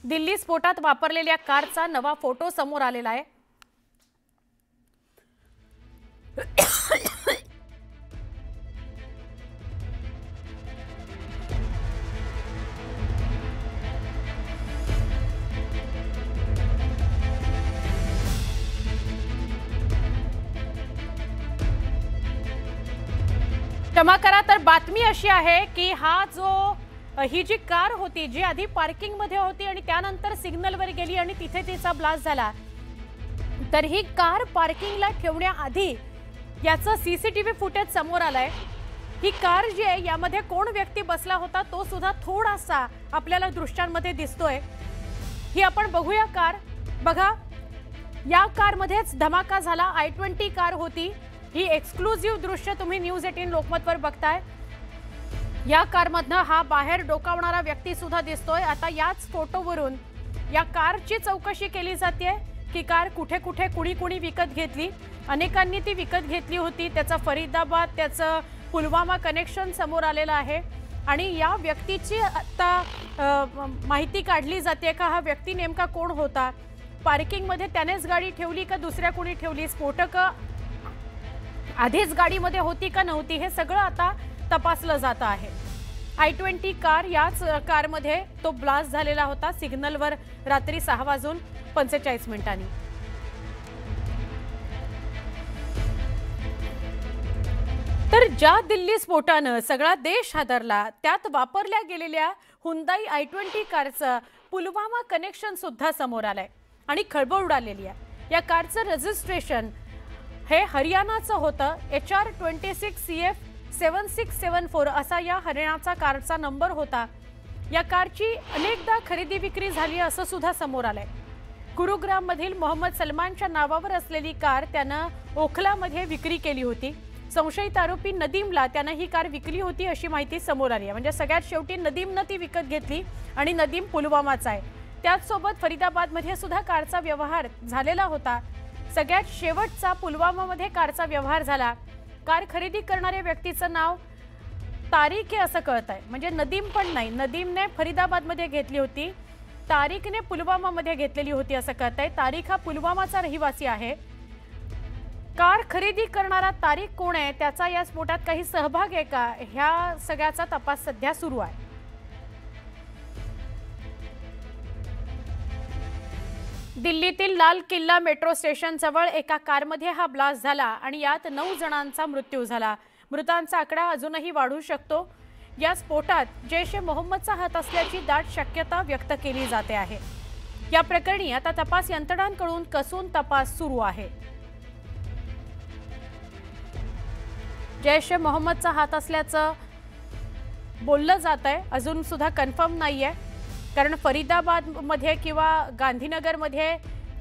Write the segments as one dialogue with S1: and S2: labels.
S1: दिल्ली स्फोटात वापरलेल्या कारचा नवा फोटो समोर आलेला आहे। क्षमा करा, तर बातमी अशी आहे की ही जी कार होती जी आधी पार्किंग मध्ये होती आणि त्यानंतर सिग्नलवर गेली आणि तिथे तिचा ब्लास्ट झाला, तर ही कार पार्किंगला ठेवण्याआधी याचं सीसीटीव्ही फुटेज समोर आलंय। ही कार जी आहे यामध्ये कोण व्यक्ती बसला होता तो सुद्धा थोडासा आपल्याला दृश्यांमध्ये दिसतोय। ही आपण बघूया कार। बघा, या कारमध्येच धमाका झाला। I-20 कार होती ही। एक्सक्लुझिव्ह दृश्य तुम्ही न्यूज 18 लोकमतवर बघताय। या कारमधनं हा बाहेर डोकावणारा व्यक्ती सुद्धा दिसतोय। आता याच फोटोवरून या कारची चौकशी केली जाते की कार कुठे कुठे कुणी विकत घेतली। अनेकांनी ती विकत घेतली होती। त्याचा फरीदाबाद, त्याचं पुलवामा कनेक्शन समोर आलेलं आहे आणि या व्यक्तीची आता माहिती काढली जाते का हा व्यक्ती नेमका कोण होता, पार्किंग मध्ये त्यानेच गाडी ठेवली का दुसऱ्या कोणी ठेवली, स्फोटक आधीच गाडीमध्ये होती का नव्हती, हे सगळं आता तपासलं जात आहे। I-20 कार, याच कारमध्ये तो ब्लास्ट झालेला होता सिग्नलवर रात्री 6:45 तर ज्या दिल्ली स्फोटानं सगळा देश हादरला त्यात वापरल्या गेलेल्या हुंदाई I-20 कारचं पुलवामा कनेक्शन सुद्धा समोर आलंय आणि खळबळ उडालेली आहे। या कारचं रजिस्ट्रेशन हे हरियाणाचं होतं। HR-26CF 7674 असा या हरियाणाचा कारचा नंबर होता। या कारची अनेकदा खरेदी विक्री झाली असं सुद्धा समोर आलंय। गुरुग्राम मधील मोहम्मद सलमानच्या नावावर असलेली कार त्यानं ओखलामध्ये विक्री केली होती। संशयित आरोपी नदीमला त्यानं ही कार विकली होती अशी माहिती समोर आली आहे। म्हणजे सगळ्यात शेवटी नदीमनं ती विकत घेतली आणि नदीम पुलवामाचा आहे। त्याचसोबत फरीदाबादमध्ये सुद्धा कारचा व्यवहार झालेला होता। सगळ्यात शेवटचा पुलवामामध्ये कारचा व्यवहार झाला। कार खरेदी करणाऱ्या व्यक्तीचं नाव तारिक आहे असं कळतंय। म्हणजे नदीम पण नाही, नदीमने फरीदाबादमध्ये घेतली होती, तारिकने पुलवामामध्ये घेतलेली होती असं कळतंय। तारिक हा पुलवामाचा रहिवासी आहे। कार खरेदी करणारा तारिक कोण आहे, त्याचा या स्फोटात काही सहभाग आहे का, ह्या सगळ्याचा तपास सध्या सुरू आहे। दिल्लीतील लाल किल्ला मेट्रो स्टेशन जवळ एका कारमध्ये हा ब्लास्ट झाला आणि यात 9 जणांचा मृत्यू झाला। मृतांचा आकडा अजूनही वाढू शकतो। या स्फोटात जैश ए मोहम्मदचा हात असल्याची दाट शक्यता व्यक्त केली जाते आहे। या प्रकरणी आता तपास यंत्रणांकडून कसून तपास सुरू आहे। जैश ए मोहम्मदचा हात असल्याचं बोललं जात आहे, अजून सुद्धा कन्फर्म नाहीये। कारण फरीदाबाद मध्ये किंवा गांधीनगरमध्ये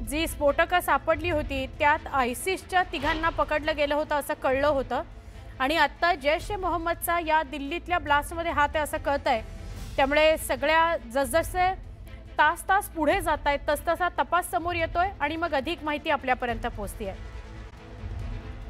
S1: जी स्फोटकं सापडली होती त्यात ISISच्या 3घांना पकडलं गेलं होतं असं कळलं होतं आणि आता जैश ए मोहम्मदचा या दिल्लीतल्या ब्लास्टमध्ये हात आहे असं कळतंय। त्यामुळे सगळ्या जसजसे तास पुढे जात आहेत तसतसा तपास समोर येतोय आणि मग अधिक माहिती आपल्यापर्यंत पोहोचते आहे।